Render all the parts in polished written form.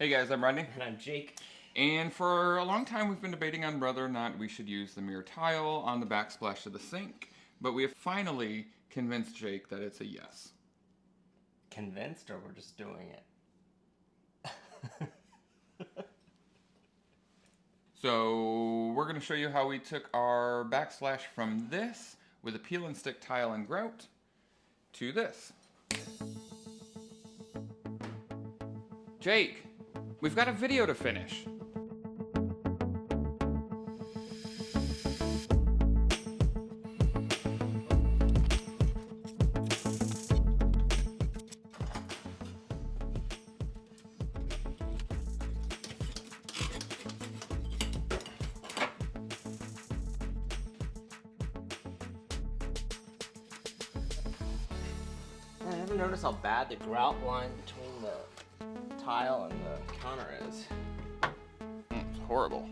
Hey guys, I'm Rodney. And I'm Jake. And for a long time we've been debating on whether or not we should use the mirror tile on the backsplash of the sink, but we have finally convinced Jake that it's a yes. Convinced, or we're just doing it? So we're going to show you how we took our backsplash from this with a peel and stick tile and grout to this. Jake, we've got a video to finish. I haven't noticed how bad the grout line between the tile and the counter is. It's horrible.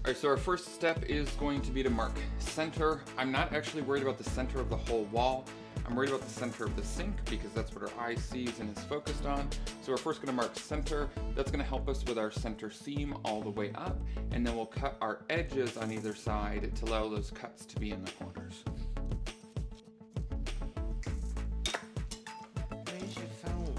Alright, so our first step is going to be to mark center. I'm not actually worried about the center of the whole wall. I'm worried about the center of the sink because that's what our eye sees and is focused on. So we're first going to mark center. That's going to help us with our center seam all the way up, and then we'll cut our edges on either side to allow those cuts to be in the corners. Where's your phone?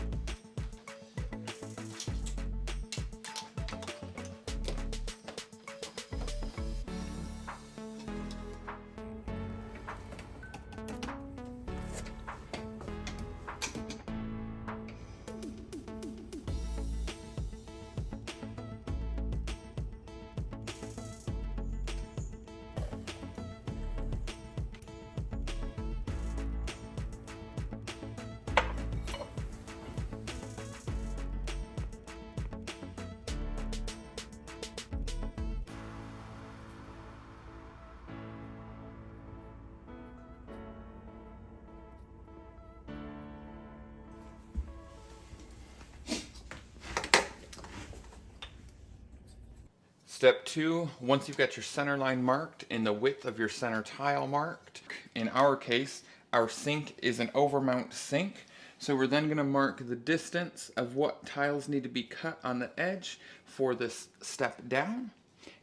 Step 2, once you've got your center line marked and the width of your center tile marked, in our case, our sink is an overmount sink, so we're then going to mark the distance of what tiles need to be cut on the edge for this step down.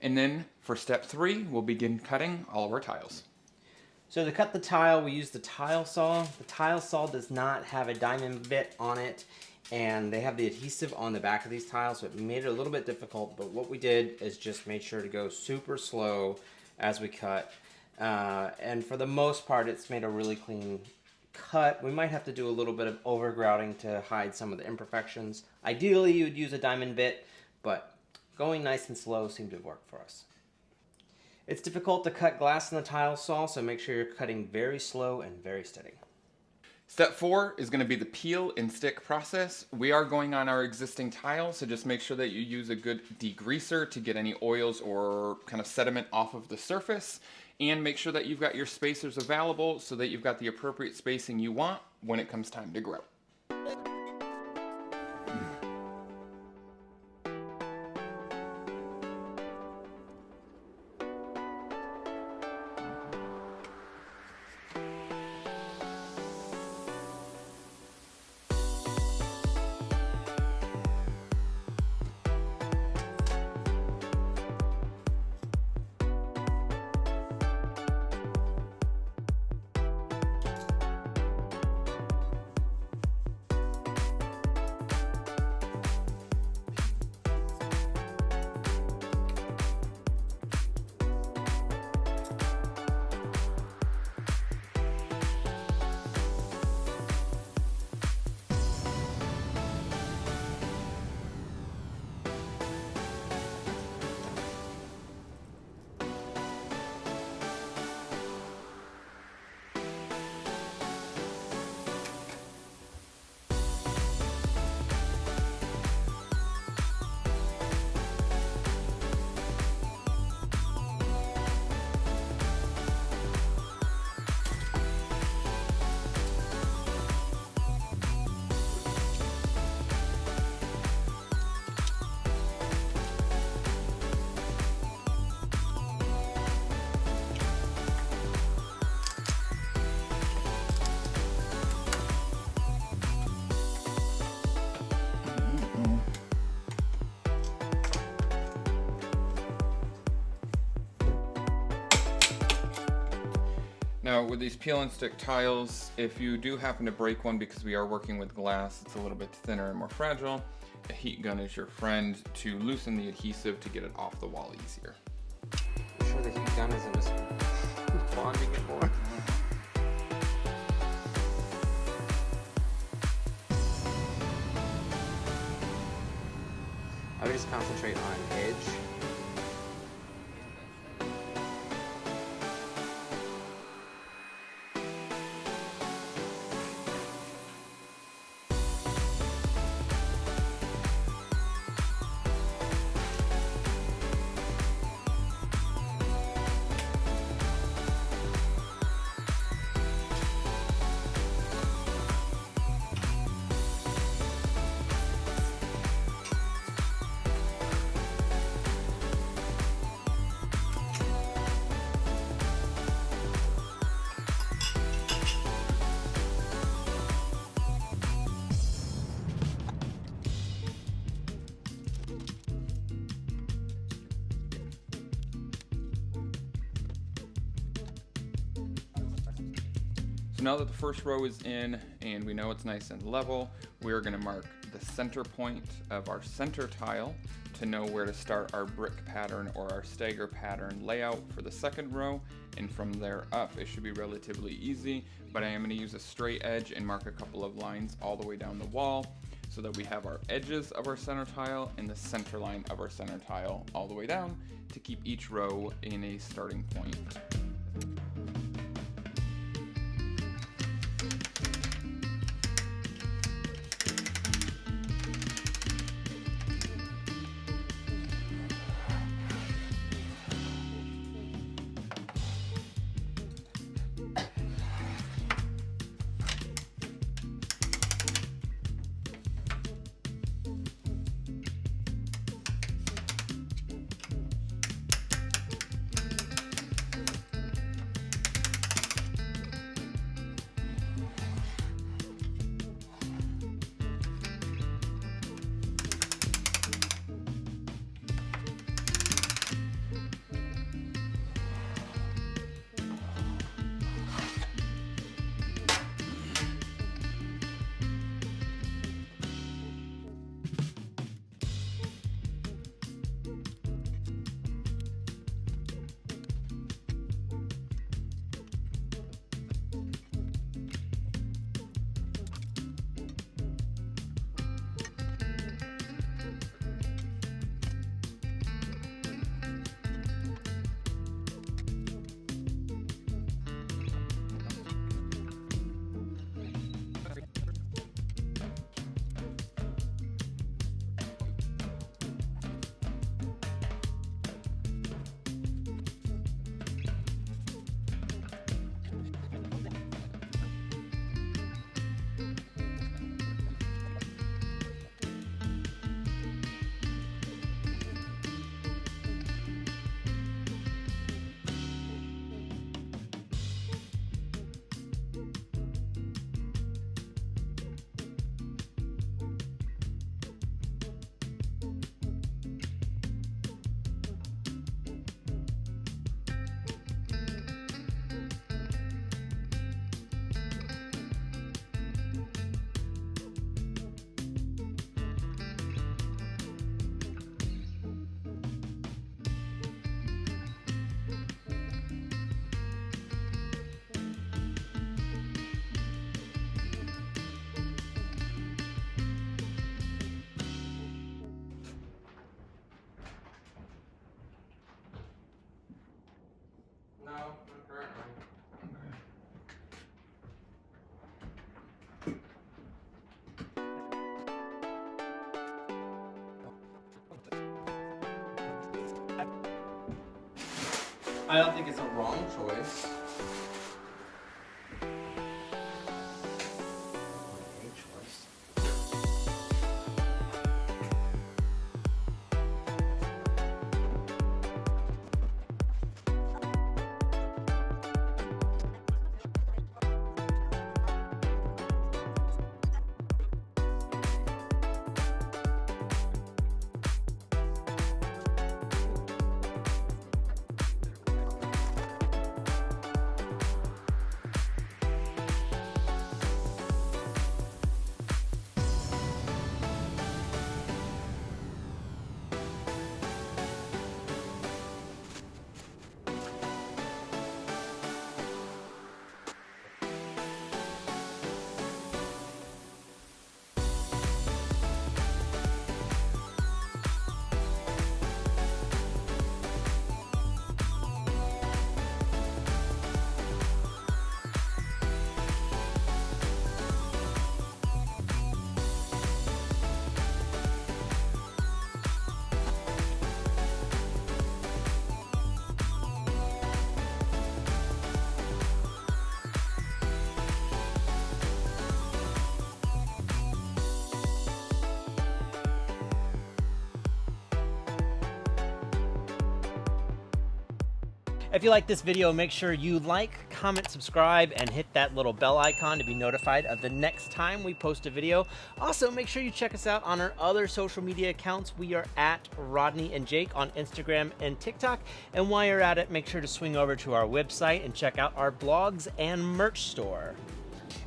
And then for step 3, we'll begin cutting all of our tiles. So to cut the tile, we use the tile saw. The tile saw does not have a diamond bit on it, and they have the adhesive on the back of these tiles, so it made it a little bit difficult, but what we did is just made sure to go super slow as we cut. And for the most part, it's made a really clean cut. We might have to do a little bit of over grouting to hide some of the imperfections. Ideally, you would use a diamond bit, but going nice and slow seemed to work for us. It's difficult to cut glass in the tile saw, so make sure you're cutting very slow and very steady. Step 4 is going to be the peel and stick process. We are going on our existing tile, so just make sure that you use a good degreaser to get any oils or kind of sediment off of the surface, and make sure that you've got your spacers available so that you've got the appropriate spacing you want when it comes time to grout. Now with these peel and stick tiles, if you do happen to break one, because we are working with glass, it's a little bit thinner and more fragile, a heat gun is your friend to loosen the adhesive to get it off the wall easier. I'm sure the heat gun isn't just bonding it more. I would just concentrate on edge. So now that the first row is in and we know it's nice and level, we're going to mark the center point of our center tile to know where to start our brick pattern or our stagger pattern layout for the second row, and from there up it should be relatively easy, but I am going to use a straight edge and mark a couple of lines all the way down the wall so that we have our edges of our center tile and the center line of our center tile all the way down to keep each row in a starting point. I don't think it's a wrong choice. If you like this video, make sure you like, comment, subscribe, and hit that little bell icon to be notified of the next time we post a video. Also, make sure you check us out on our other social media accounts. We are at Rodney and Jake on Instagram and TikTok. And while you're at it, make sure to swing over to our website and check out our blogs and merch store.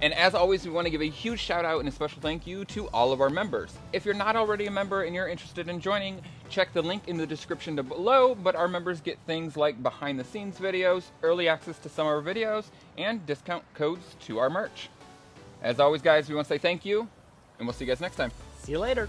And as always, we want to give a huge shout out and a special thank you to all of our members. If you're not already a member and you're interested in joining, check the link in the description below, but our members get things like behind the scenes videos, early access to some of our videos, and discount codes to our merch. As always, guys, we want to say thank you, and we'll see you guys next time. See you later.